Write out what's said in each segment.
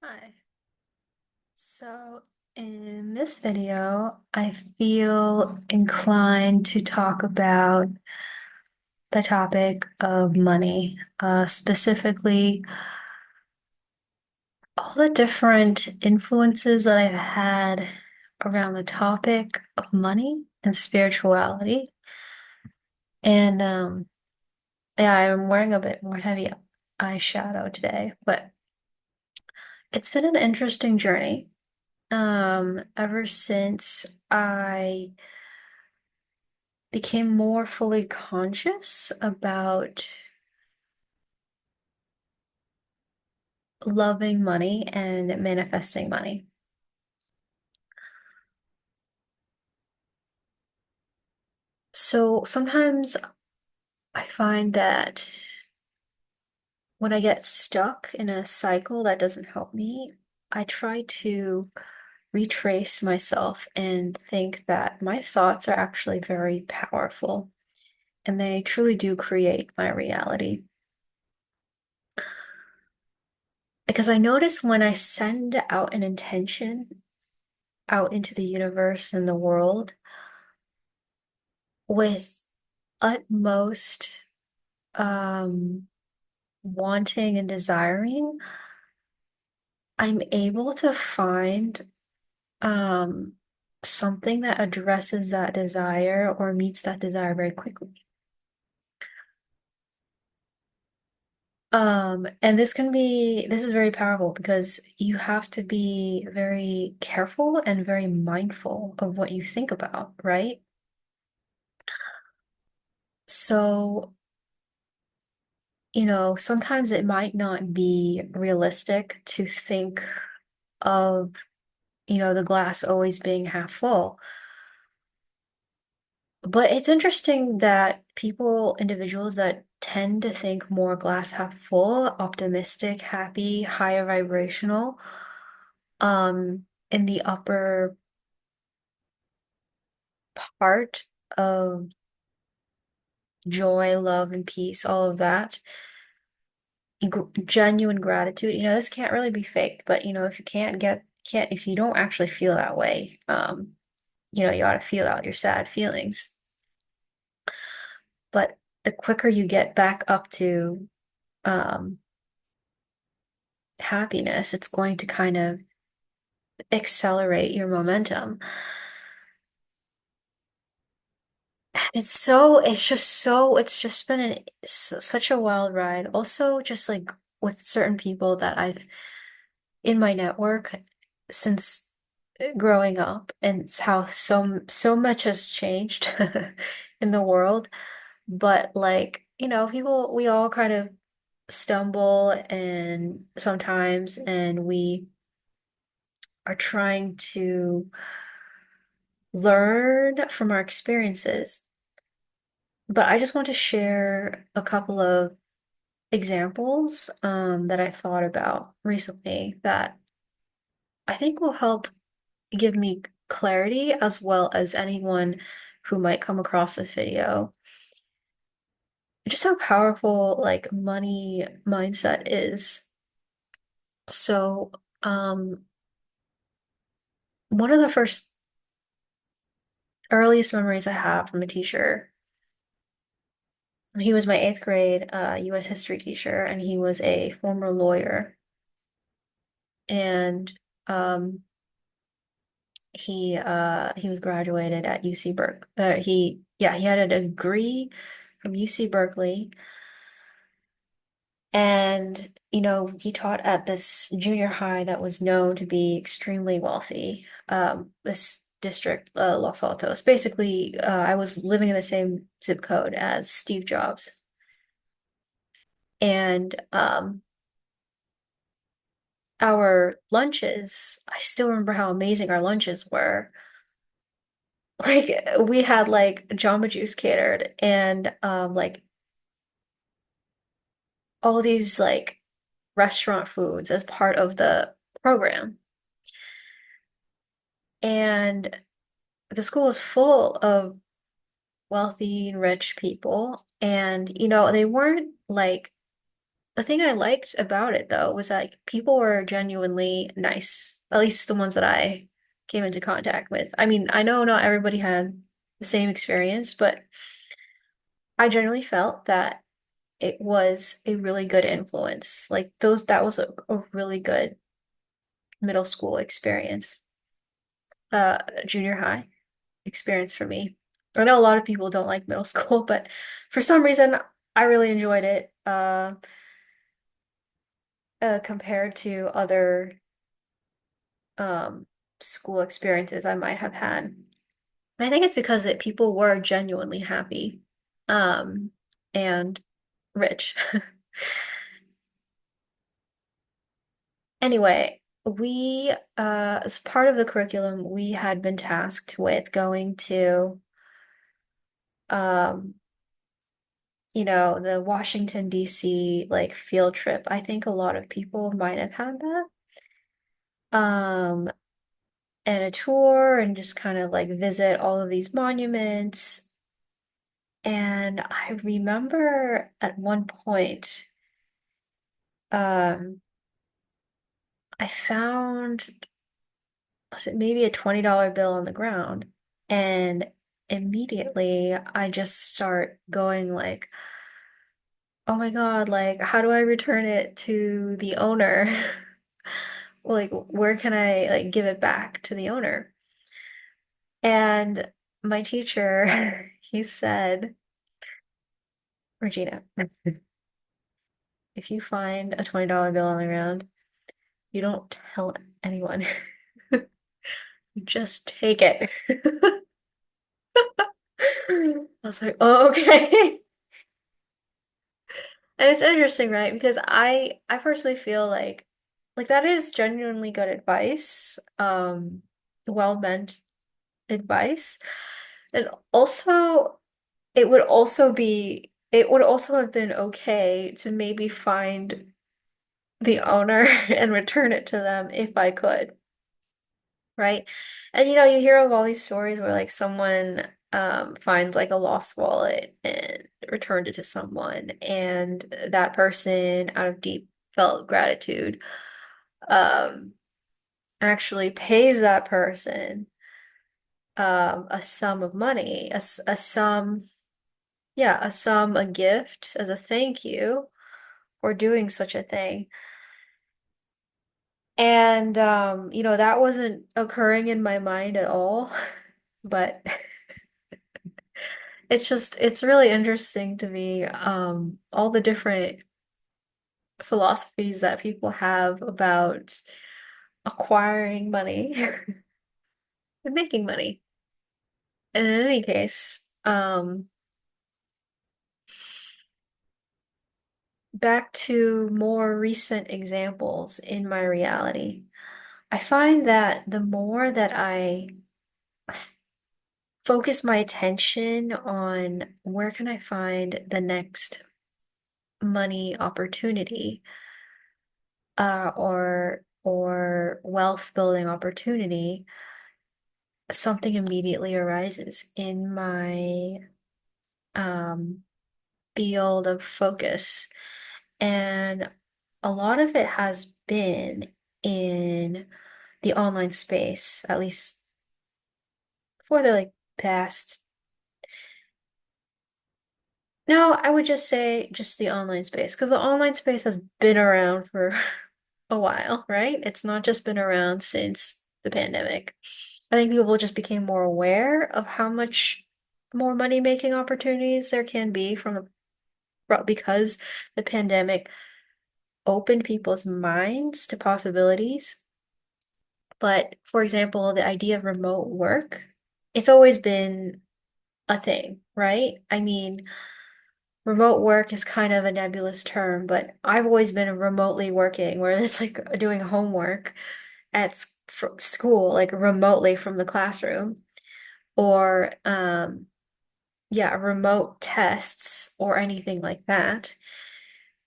Hi. So, in this video, I feel inclined to talk about the topic of money, specifically all the different influences that I've had around the topic of money and spirituality. And yeah, I'm wearing a bit more heavy eyeshadow today, but it's been an interesting journey. Ever since I became more fully conscious about loving money and manifesting money. So sometimes I find that when I get stuck in a cycle that doesn't help me, I try to retrace myself and think that my thoughts are actually very powerful and they truly do create my reality. Because I notice when I send out an intention out into the universe and the world with utmost um, wanting and desiring, I'm able to find um, something that addresses that desire or meets that desire very quickly. And this is very powerful because you have to be very careful and very mindful of what you think about, right? So, sometimes it might not be realistic to think of, the glass always being half full. But it's interesting that individuals that tend to think more glass half full, optimistic, happy, higher vibrational, in the upper part of joy, love, and peace, all of that, genuine gratitude, this can't really be faked, but if you if you don't actually feel that way, you ought to feel out your sad feelings. But the quicker you get back up to um, happiness, it's going to kind of accelerate your momentum. It's just been such a wild ride. Also, just like with certain people that I've in my network since growing up, and it's how so much has changed in the world. But like, people, we all kind of stumble and sometimes, and we are trying to learn from our experiences. But I just want to share a couple of examples that I thought about recently that I think will help give me clarity as well as anyone who might come across this video. Just how powerful like money mindset is. So, one of the first earliest memories I have from a teacher, he was my eighth grade US history teacher, and he was a former lawyer. And um, he was graduated at UC Berkeley. He had a degree from UC Berkeley, and he taught at this junior high that was known to be extremely wealthy. This district, Los Altos. Basically, I was living in the same zip code as Steve Jobs, and our lunches. I still remember how amazing our lunches were. Like we had like Jamba Juice catered and like all these like restaurant foods as part of the program. And the school was full of wealthy and rich people. And they weren't like The thing I liked about it though was that people were genuinely nice, at least the ones that I came into contact with. I mean, I know not everybody had the same experience, but I generally felt that it was a really good influence. Like those, that was a really good middle school experience, junior high experience for me. I know a lot of people don't like middle school, but for some reason, I really enjoyed it, compared to other um, school experiences I might have had. And I think it's because people were genuinely happy, um, and rich. Anyway, as part of the curriculum, we had been tasked with going to, um, the Washington, D.C. like field trip. I think a lot of people might have had that. Um, and a tour and just kind of like visit all of these monuments. And I remember at one point, um, I found, was it maybe a $20 bill on the ground? And immediately I just start going like, oh my God, like, how do I return it to the owner? Like, where can I like give it back to the owner? And my teacher, he said, Regina, if you find a $20 bill on the ground, you don't tell anyone. You just take it. I was like, oh, okay. And it's interesting, right? Because I personally feel like that is genuinely good advice, well-meant advice. And also it would also have been okay to maybe find the owner and return it to them if I could, right? And you hear of all these stories where like someone finds like a lost wallet and returned it to someone, and that person, out of deep felt gratitude, um, actually pays that person a sum of money, a sum, yeah, a sum, a gift as a thank you for doing such a thing. And that wasn't occurring in my mind at all. But it's really interesting to me, all the different philosophies that people have about acquiring money and making money. And in any case, back to more recent examples in my reality. I find that the more that I focus my attention on where can I find the next money opportunity, or wealth building opportunity, something immediately arises in my um, field of focus. And a lot of it has been in the online space, at least for the like past. No, I would just say just the online space, because the online space has been around for a while, right? It's not just been around since the pandemic. I think people just became more aware of how much more money-making opportunities there can be because the pandemic opened people's minds to possibilities. But for example, the idea of remote work, it's always been a thing, right? I mean, remote work is kind of a nebulous term, but I've always been remotely working, where it's like doing homework at school, like remotely from the classroom, or yeah, remote tests or anything like that,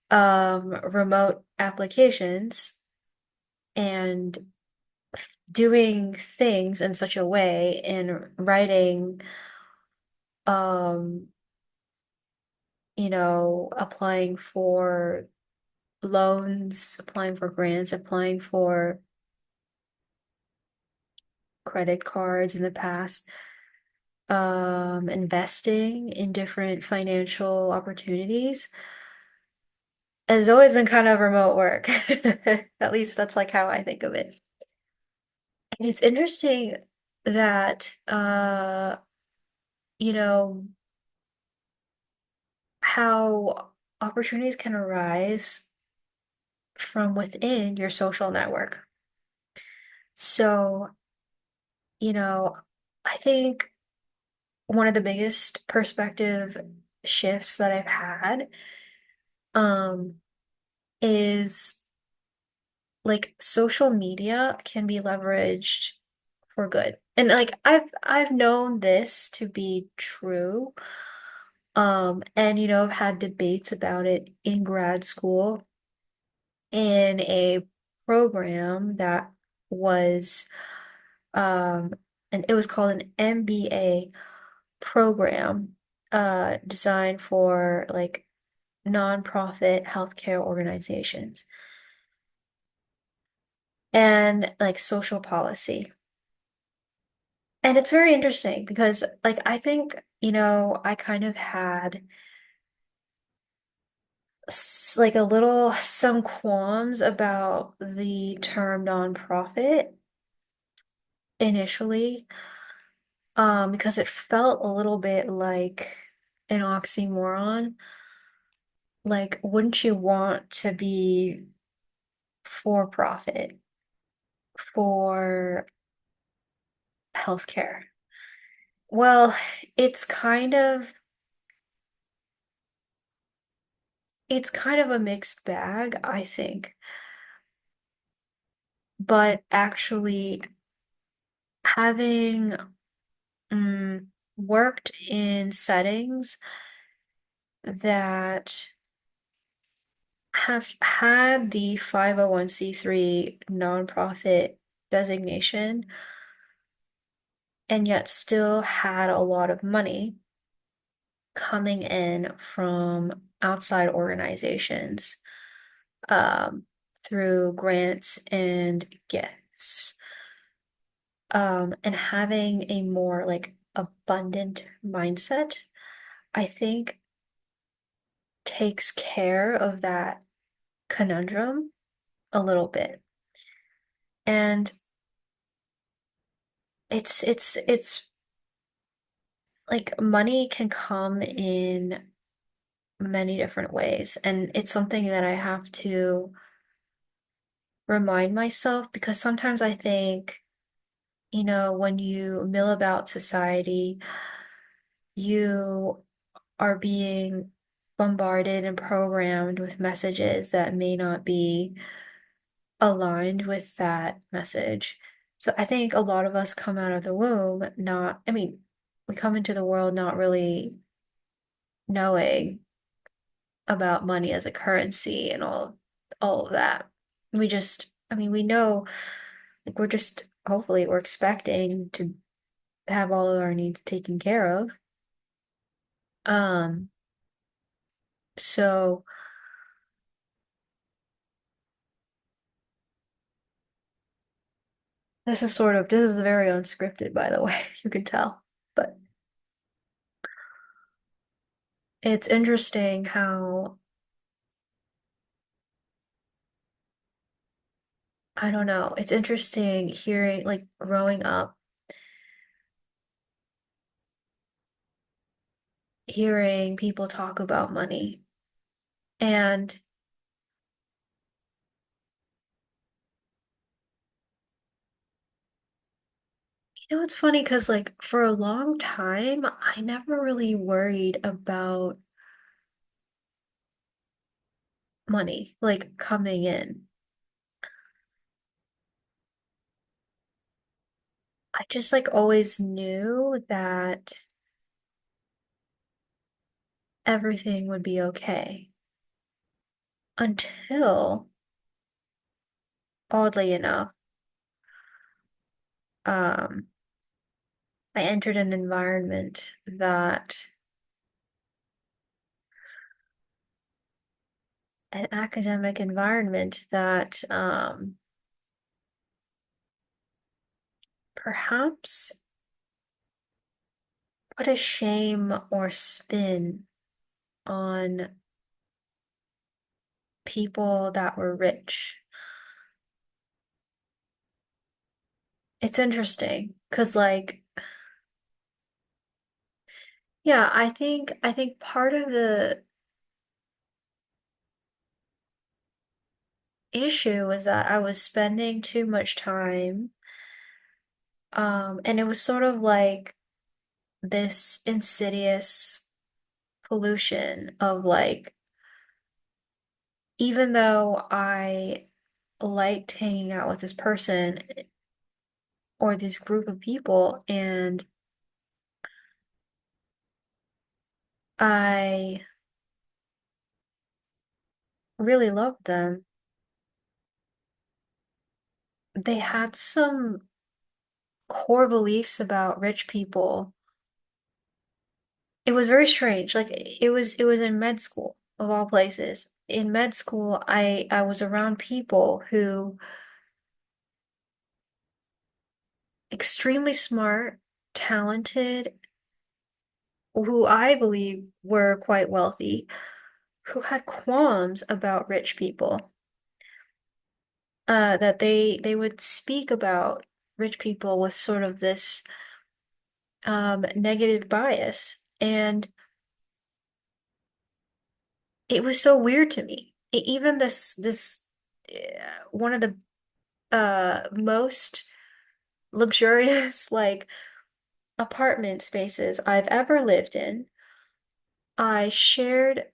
remote applications, and doing things in such a way and writing, um, applying for loans, applying for grants, applying for credit cards in the past, investing in different financial opportunities has always been kind of remote work. At least that's like how I think of it. And it's interesting that you know, how opportunities can arise from within your social network. So, I think one of the biggest perspective shifts that I've had um is like social media can be leveraged for good. And like I've known this to be true. And I've had debates about it in grad school in a program that was um and it was called an MBA program designed for like nonprofit healthcare organizations and like social policy. And it's very interesting because like I think, I kind of had like a little some qualms about the term nonprofit initially, because it felt a little bit like an oxymoron. Like, wouldn't you want to be for profit for healthcare? Well, it's kind of it's kind of a mixed bag, I think. But actually having worked in settings that have had the 501(c)(3) nonprofit designation and yet still had a lot of money coming in from outside organizations um, through grants and gifts, and having a more like abundant mindset, I think takes care of that conundrum a little bit. And it's like money can come in many different ways, and it's something that I have to remind myself because sometimes I think, when you mill about society, you are being bombarded and programmed with messages that may not be aligned with that message. So I think a lot of us come out of the womb not, I mean, we come into the world not really knowing about money as a currency and all of that. We just, I mean, we know like we're just hopefully we're expecting to have all of our needs taken care of. Um, so this is very unscripted, by the way, you can tell. But it's interesting how, I don't know, it's interesting hearing like growing up, hearing people talk about money. And it's funny because like for a long time, I never really worried about money like coming in. I just like always knew that everything would be okay until, oddly enough, um, I entered an environment that an academic environment that perhaps put a shame or spin on people that were rich. It's interesting because yeah, I think part of the issue was that I was spending too much time and it was sort of like this insidious pollution of even though I liked hanging out with this person or this group of people and I really loved them, they had some core beliefs about rich people. It was very strange. Like it was in med school of all places. In med school, I was around people who extremely smart, talented, who I believe were quite wealthy, who had qualms about rich people. That they would speak about rich people with sort of this negative bias. And it was so weird to me. Even this one of the most luxurious like apartment spaces I've ever lived in. I shared,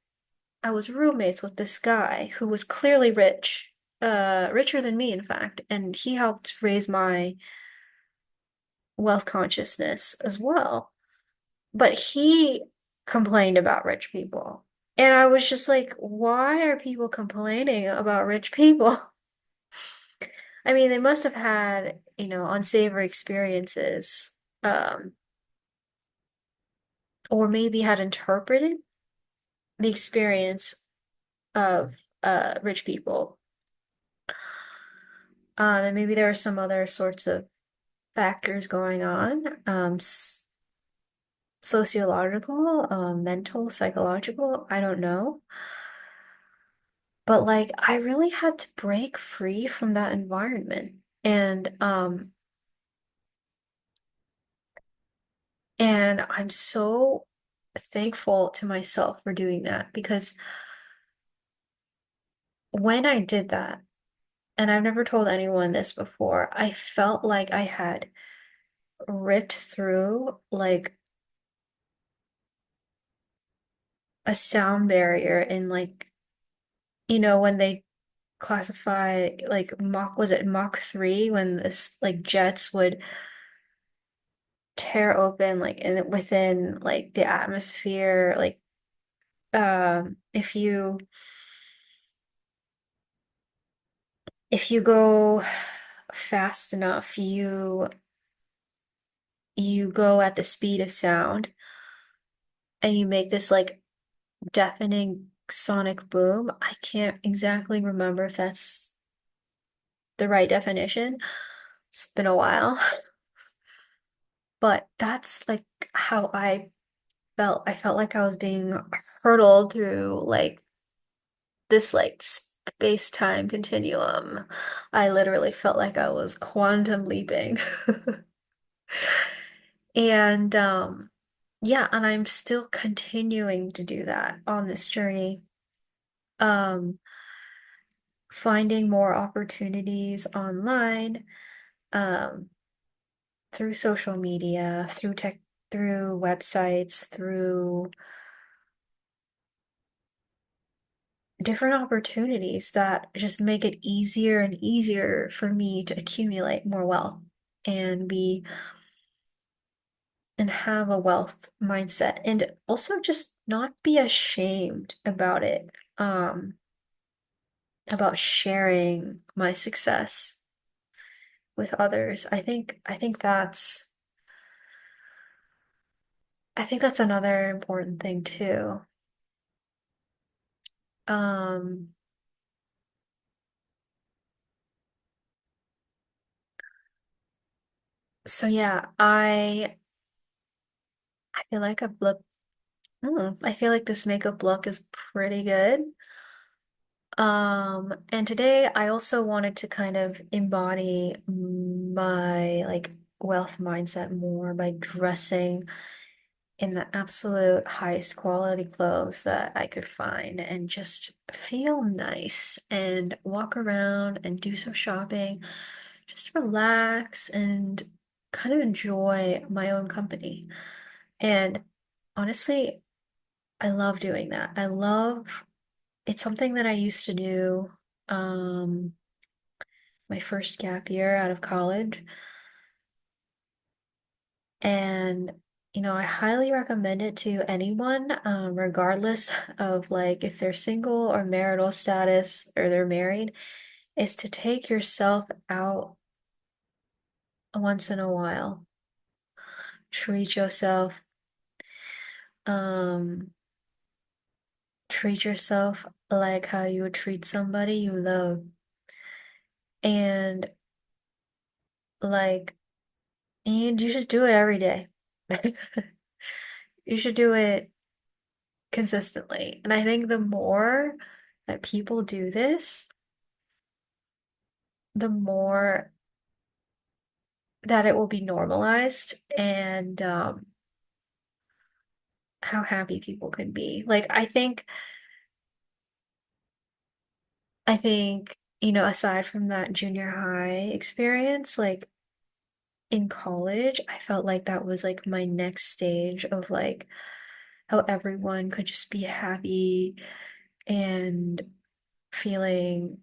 I was roommates with this guy who was clearly rich, richer than me, in fact, and he helped raise my wealth consciousness as well. But he complained about rich people. And I was just like, why are people complaining about rich people? I mean, they must have had, unsavory experiences, um, or maybe had interpreted the experience of rich people. And maybe there are some other sorts of factors going on, sociological, mental, psychological, I don't know. But I really had to break free from that environment. And and I'm so thankful to myself for doing that because when I did that, and I've never told anyone this before, I felt like I had ripped through a sound barrier in when they classify was it Mach 3 when this jets would tear open within the atmosphere if you go fast enough you go at the speed of sound and you make this deafening sonic boom. I can't exactly remember if that's the right definition. It's been a while. But that's how I felt. I felt like I was being hurtled through this space-time continuum. I literally felt like I was quantum leaping. And yeah, and I'm still continuing to do that on this journey. Um Finding more opportunities online, um through social media, through websites, through different opportunities that just make it easier and easier for me to accumulate more wealth and be and have a wealth mindset and also just not be ashamed about it, about sharing my success with others. I think that's another important thing too. Um So yeah, I feel like I've looked I feel like this makeup look is pretty good. And today I also wanted to kind of embody my like wealth mindset more by dressing in the absolute highest quality clothes that I could find and just feel nice and walk around and do some shopping, just relax and kind of enjoy my own company. And honestly, I love doing that. It's something that I used to do my first gap year out of college. And, I highly recommend it to anyone, regardless of like if they're single or marital status or they're married, is to take yourself out once in a while. Treat yourself, um, treat yourself like how you would treat somebody you love. And like, and you should do it every day. You should do it consistently. And I think the more that people do this, the more that it will be normalized and how happy people can be. Like I think, aside from that junior high experience, like in college, I felt like that was like my next stage of like how everyone could just be happy and feeling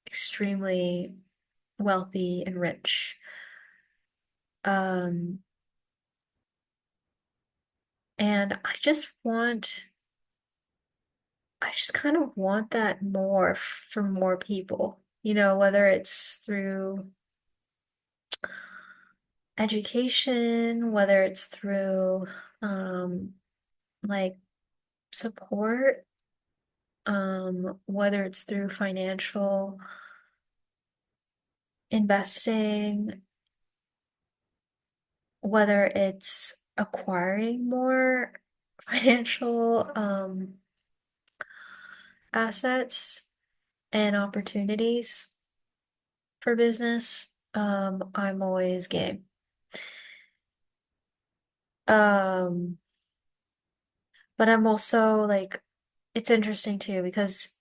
extremely wealthy and rich. Um, and I just kind of want that more for more people, whether it's through education, whether it's through um, like support, whether it's through financial investing, whether it's acquiring more financial assets and opportunities for business, I'm always game. Um, but I'm also like, it's interesting too because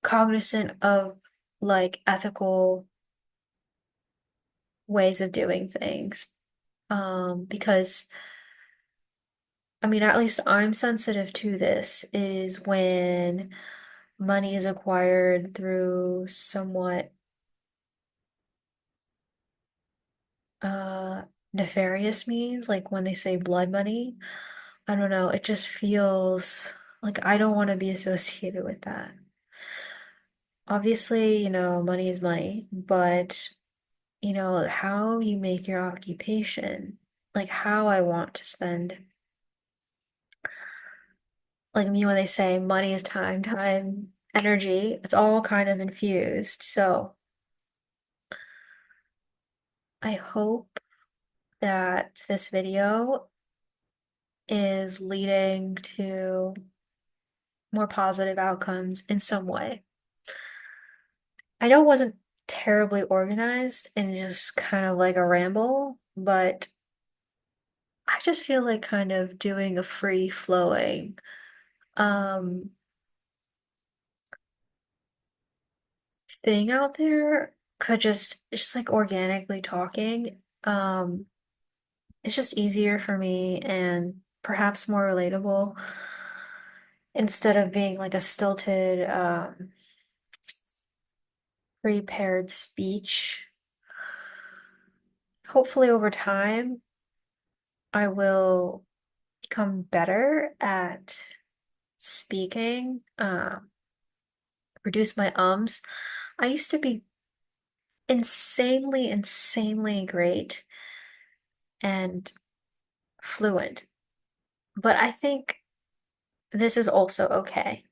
cognizant of like ethical ways of doing things. Because I mean, at least I'm sensitive to this is when money is acquired through somewhat uh nefarious means, like when they say blood money. I don't know, it just feels like I don't want to be associated with that. Obviously, money is money, but how you make your occupation, like how I want to spend. Like me, when they say money is time, time, energy, it's all kind of infused. So I hope that this video is leading to more positive outcomes in some way. I know it wasn't terribly organized and just kind of like a ramble, but I just feel like kind of doing a free flowing um thing out there could just like organically talking. It's just easier for me and perhaps more relatable instead of being like a stilted prepared speech. Hopefully over time I will become better at speaking, reduce my ums. I used to be insanely, insanely great and fluent, but I think this is also okay.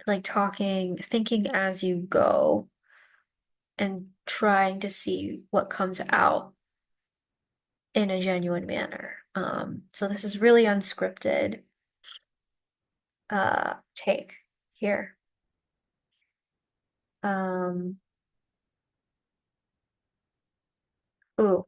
Like talking, thinking as you go, and trying to see what comes out in a genuine manner. So this is really unscripted take here. Um, ooh,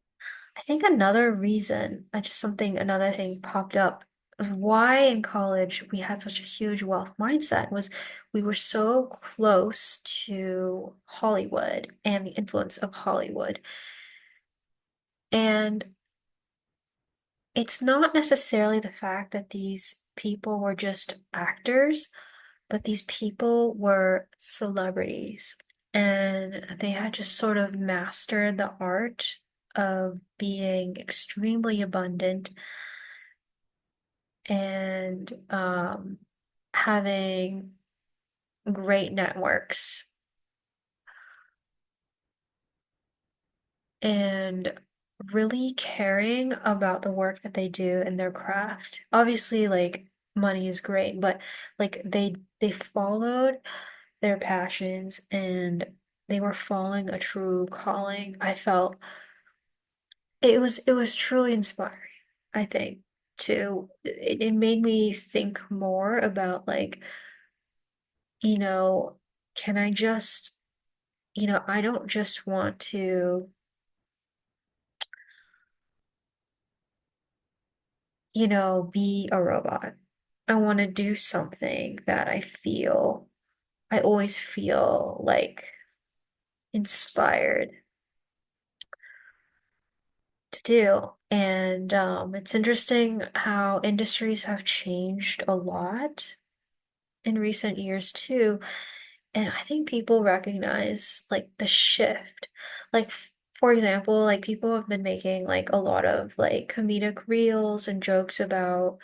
I think another reason, another thing popped up was why in college we had such a huge wealth mindset was we were so close to Hollywood and the influence of Hollywood. And it's not necessarily the fact that these people were just actors, but these people were celebrities. And they had just sort of mastered the art of being extremely abundant and having great networks and really caring about the work that they do in their craft. Obviously, like money is great, but like they followed their passions and they were following a true calling. I felt it was truly inspiring, I think, to it made me think more about like, you know, can I just, I don't just want to, be a robot. I want to do something that I always feel like inspired to do. And it's interesting how industries have changed a lot in recent years too. And I think people recognize like the shift. Like, for example, like people have been making like a lot of like comedic reels and jokes about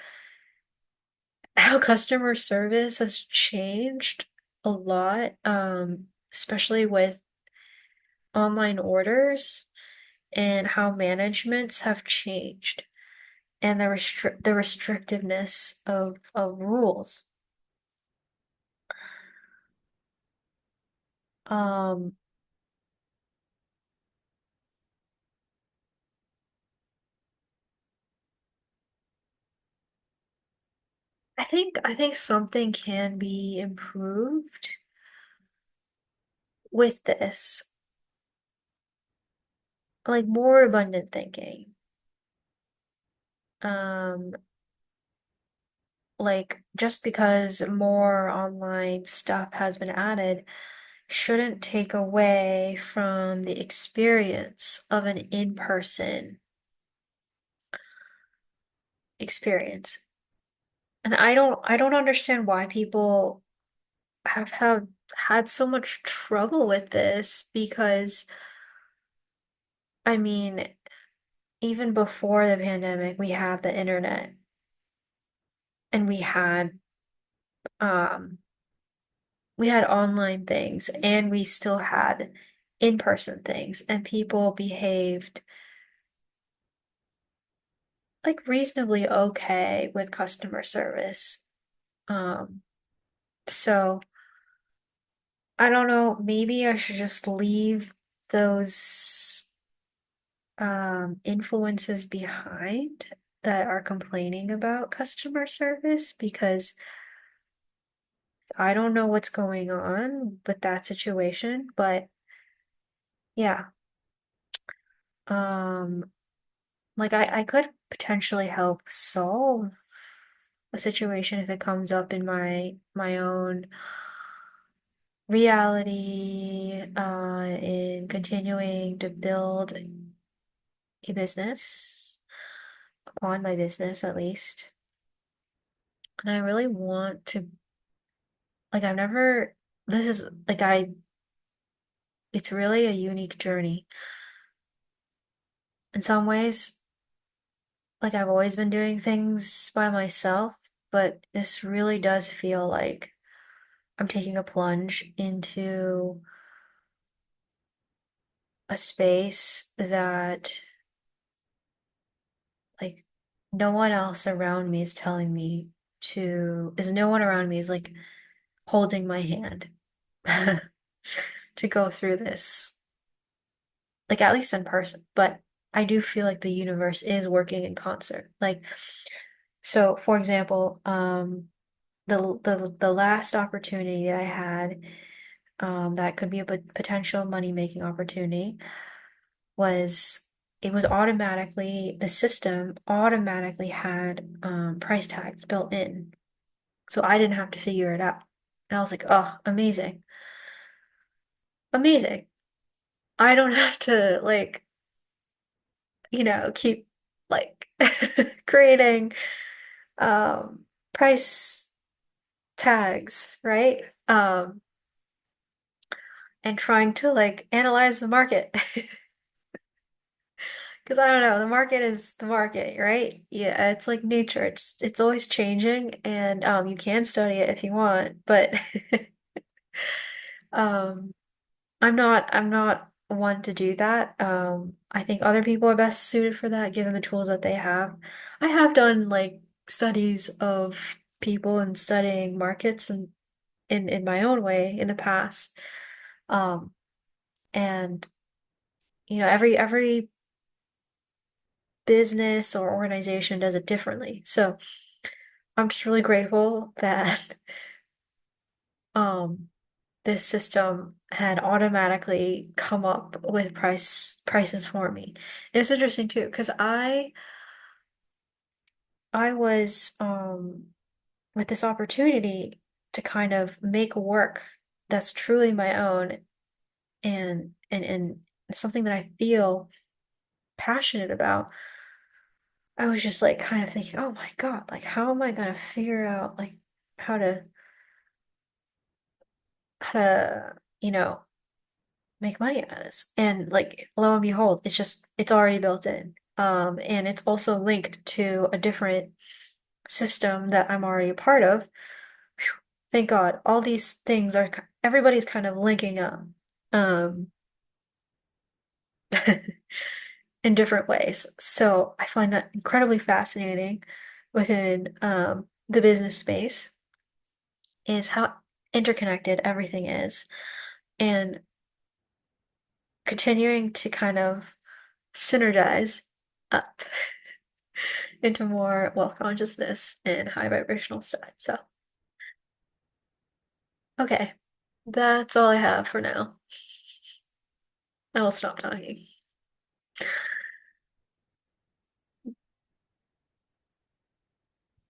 how customer service has changed a lot, especially with online orders and how managements have changed and the restrictiveness of rules. Um, I think something can be improved with this, like more abundant thinking. Um, like just because more online stuff has been added shouldn't take away from the experience of an in-person experience. And I don't understand why people have had so much trouble with this because I mean, even before the pandemic, we had the internet and um we had online things and we still had in-person things and people behaved like reasonably okay with customer service. Um, so I don't know, maybe I should just leave those influences behind that are complaining about customer service because I don't know what's going on with that situation, but yeah. Um, like I could potentially help solve a situation if it comes up in my own reality, in continuing to build a business, upon my business at least. And I really want to, like, I've never, this is like, it's really a unique journey. In some ways, like, I've always been doing things by myself, but this really does feel like I'm taking a plunge into a space that, like, no one else around me is telling me no one around me is like holding my hand to go through this. like at least in person, but I do feel like the universe is working in concert. Like, so for example, the last opportunity that I had, that could be a potential money-making opportunity was it was automatically the system automatically had price tags built in. So I didn't have to figure it out. And I was like, oh, amazing. Amazing. I don't have to like, keep like creating um price tags, right? And trying to like analyze the market. Because I don't know, the market is the market, right? Yeah, it's like nature. It's always changing and you can study it if you want, but um I'm not one to do that. I think other people are best suited for that given the tools that they have. I have done like studies of people and studying markets and in my own way in the past. Um and every business or organization does it differently. So I'm just really grateful that um this system had automatically come up with prices for me. And it's interesting too, because I was with this opportunity to kind of make work that's truly my own and something that I feel passionate about. I was just like kind of thinking, oh my God, like how am I gonna figure out like how to how to, make money out of this? And like lo and behold, it's already built in. And it's also linked to a different system that I'm already a part of. Phew, thank God. All these things are everybody's kind of linking up um in different ways. So I find that incredibly fascinating within the business space is how interconnected everything is and continuing to kind of synergize up into more wealth consciousness and high vibrational stuff. So, okay, that's all I have for now. I will stop talking.